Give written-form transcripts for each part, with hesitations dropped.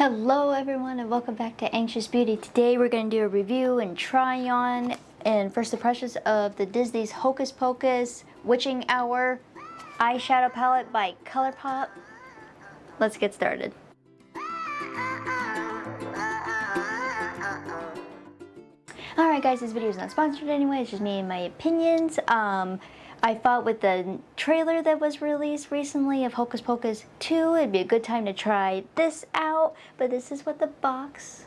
Hello everyone and welcome back to Anxious Beauty. Today we're going to do a review and try on and first impressions of the Disney's Hocus Pocus Witching Hour eyeshadow palette by Colourpop. Let's get started. Alright guys, this video is not sponsored anyway, it's just me and my opinions. I thought with the trailer that was released recently of Hocus Pocus 2, it'd be a good time to try this out. But this is what the box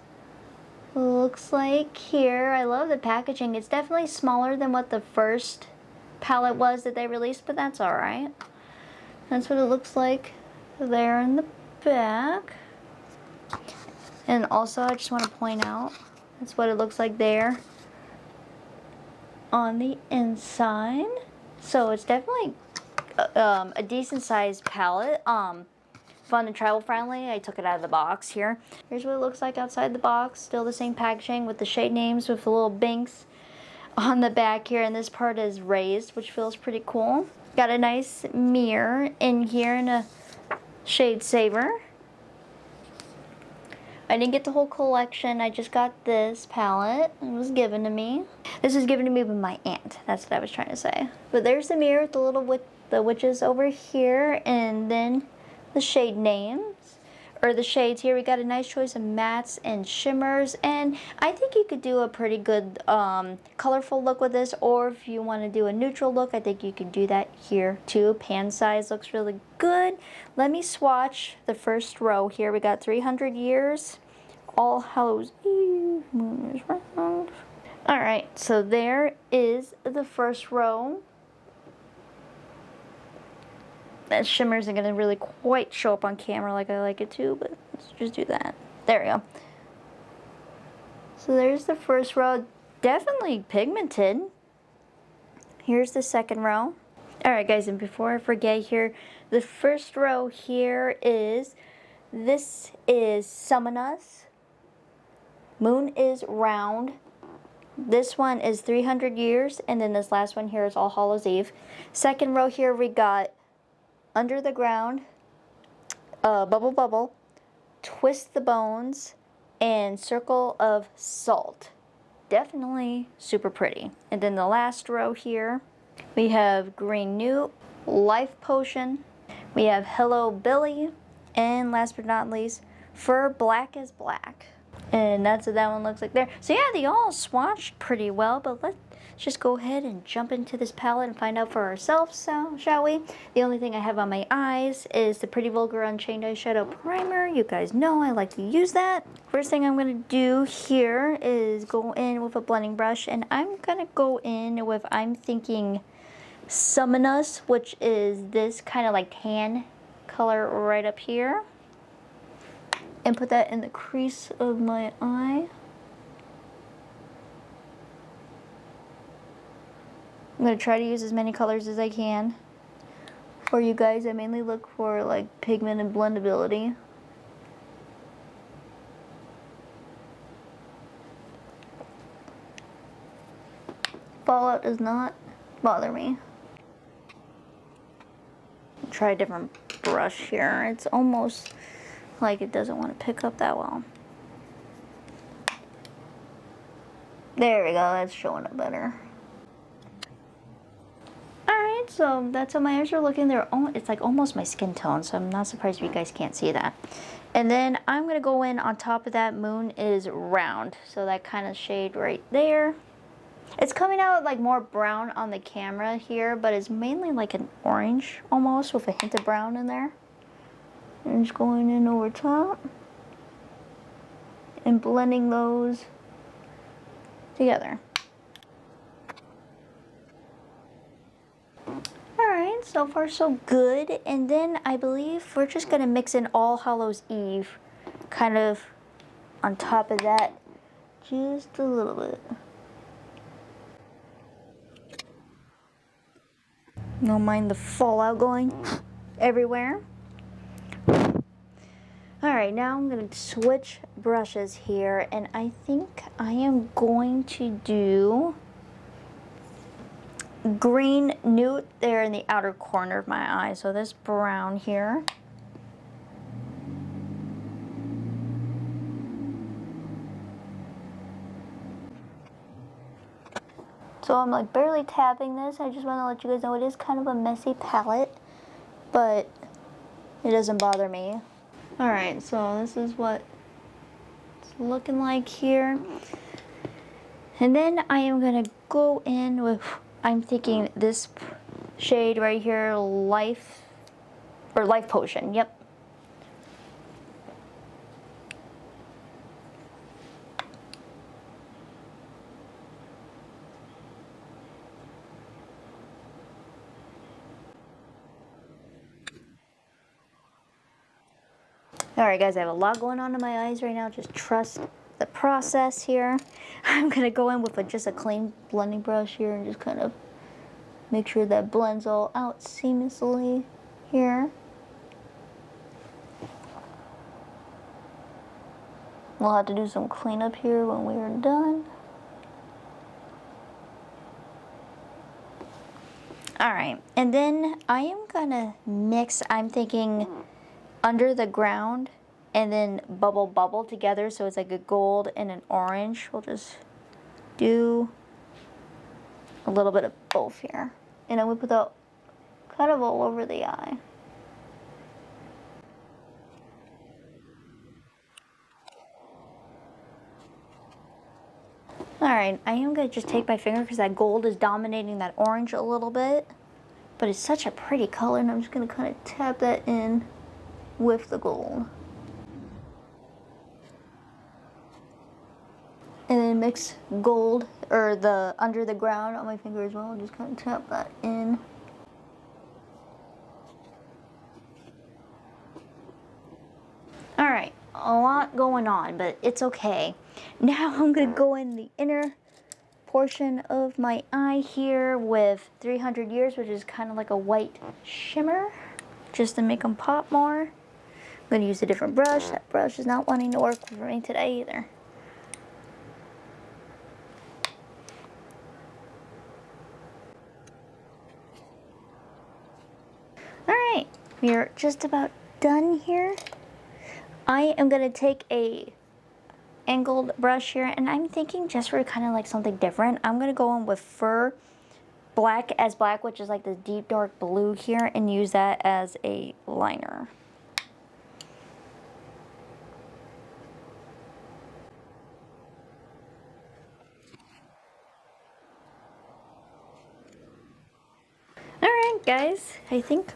looks like here. I love the packaging. It's definitely smaller than what the first palette was that they released, but that's alright. That's what it looks like there in the back. And also, I just want to point out, that's what it looks like there on the inside. So it's definitely a decent sized palette. Fun and travel friendly. I took it out of the box here. Here's what it looks like outside the box. Still the same packaging with the shade names with the little binks on the back here. And this part is raised, which feels pretty cool. Got a nice mirror in here and a shade saver. I didn't get the whole collection. I just got this palette. It was given to me. This was given to me by my aunt. That's what I was trying to say. But there's the mirror with the little the witches over here, and then the shade names or the shades here. We got a nice choice of mattes and shimmers, and I think you could do a pretty good colorful look with this, or if you want to do a neutral look, I think you can do that here too. Pan size looks really good. Let me swatch the first row here. We got 300 years, All Hallows Eve, moon is round. Alright, so there is the first row. That shimmer isn't going to really quite show up on camera like I like it to, but let's just do that. There we go. So there's the first row. Definitely pigmented. Here's the second row. Alright guys, and before I forget here, the first row here is, this is Summon Us. Moon is round. This one is 300 years, and then this last one here is All Hallows Eve. Second row here we got Under the Ground, Bubble Bubble, Twist the Bones, and Circle of Salt. Definitely super pretty. And then the last row here, we have Green Newt, Life Potion, we have Hello Billy, and last but not least, Fur Black is Black. And that's what that one looks like there. So yeah, they all swatched pretty well, but let's just go ahead and jump into this palette and find out for ourselves, so, shall we? The only thing I have on my eyes is the Pretty Vulgar Unchained Eyeshadow Primer. You guys know I like to use that. First thing I'm going to do here is go in with a blending brush, and I'm going to go in with, I'm thinking, Summon Us, which is this kind of like tan color right up here. And put that in the crease of my eye. I'm going to try to use as many colors as I can. For you guys, I mainly look for like pigment and blendability. Fallout does not bother me. Try a different brush here. It's almost like it doesn't want to pick up that well. There we go, that's showing up better. Alright, so that's how my eyes are looking. It's like almost my skin tone, so I'm not surprised if you guys can't see that. And then I'm going to go in on top of that. Moon is round, so that kind of shade right there. It's coming out like more brown on the camera here, but it's mainly like an orange almost with a hint of brown in there. And just going in over top and blending those together. Alright, so far so good. And then I believe we're just going to mix in All Hallows Eve kind of on top of that just a little bit. Don't mind the fallout going everywhere. Alright, now I'm going to switch brushes here, and I think I am going to do Green Newt there in the outer corner of my eye. So this brown here. So I'm like barely tapping this. I just want to let you guys know it is kind of a messy palette, but it doesn't bother me. Alright, so this is what it's looking like here. And then I am going to go in with, I'm thinking this shade right here, Life Potion, yep. Alright guys, I have a lot going on in my eyes right now. Just trust the process here. I'm going to go in with just a clean blending brush here and just kind of make sure that blends all out seamlessly here. We'll have to do some cleanup here when we are done. Alright, and then I am going to mix, I'm thinking Under the Ground and then Bubble together, so it's like a gold and an orange. We'll just do a little bit of both here. And then we put that kind of all over the eye. Alright, I am going to just take my finger because that gold is dominating that orange a little bit. But it's such a pretty color, and I'm just going to kind of tap that in with the gold. And then mix gold, or the Under the Ground on my finger as well. Just kind of tap that in. Alright, a lot going on, but it's okay. Now I'm going to go in the inner portion of my eye here with 300 Years, which is kind of like a white shimmer, just to make them pop more. I'm going to use a different brush. That brush is not wanting to work for me today either. Alright, we are just about done here. I am going to take a angled brush here, and I'm thinking just for kind of like something different, I'm going to go in with Fur Black as Black, which is like the deep dark blue here, and use that as a liner. Alright guys, I think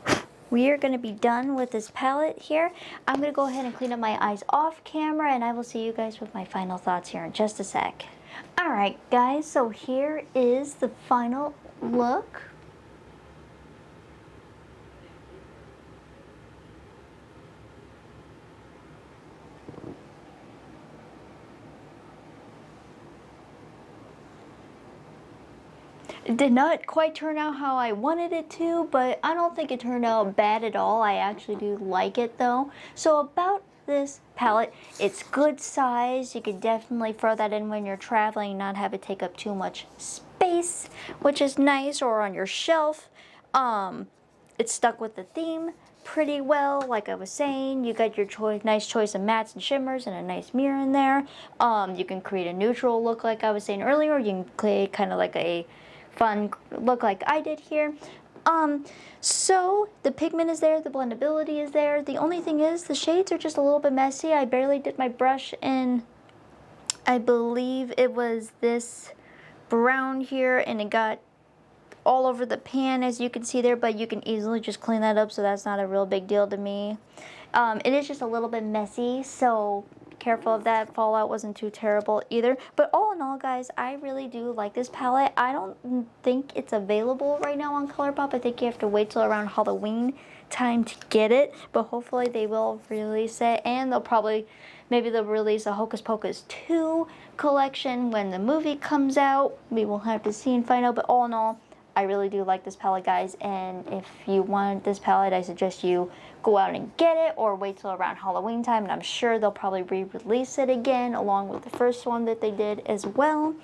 we are going to be done with this palette here. I'm going to go ahead and clean up my eyes off camera, and I will see you guys with my final thoughts here in just a sec. Alright guys, so here is the final look. It did not quite turn out how I wanted it to, but I don't think it turned out bad at all. I actually do like it though. So about this palette, it's good size. You could definitely throw that in when you're traveling, not have it take up too much space, which is nice, or on your shelf. It's stuck with the theme pretty well. Like I was saying, you got your nice choice of mattes and shimmers and a nice mirror in there. You can create a neutral look like I was saying earlier. You can create kind of like a fun look like I did here. So the pigment is there, the blendability is there. The only thing is the shades are just a little bit messy. I barely did my brush in, I believe it was this brown here, and it got all over the pan as you can see there, but you can easily just clean that up, so that's not a real big deal to me. It is just a little bit messy, so careful of that. Fallout wasn't too terrible either. But all in all, guys, I really do like this palette. I don't think it's available right now on Colourpop. I think you have to wait till around Halloween time to get it. But hopefully they will release it. And maybe they'll release a Hocus Pocus 2 collection when the movie comes out. We will have to see and find out. But all in all, I really do like this palette, guys, and if you want this palette, I suggest you go out and get it, or wait till around Halloween time, and I'm sure they'll probably re-release it again along with the first one that they did as well.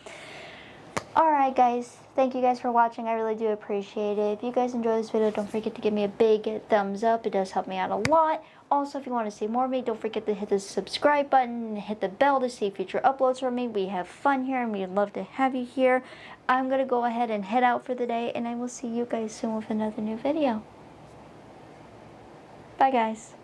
Alright guys, thank you guys for watching. I really do appreciate it. If you guys enjoyed this video, don't forget to give me a big thumbs up. It does help me out a lot. Also, if you want to see more of me, don't forget to hit the subscribe button and hit the bell to see future uploads from me. We have fun here and we'd love to have you here. I'm going to go ahead and head out for the day, and I will see you guys soon with another new video. Bye, guys.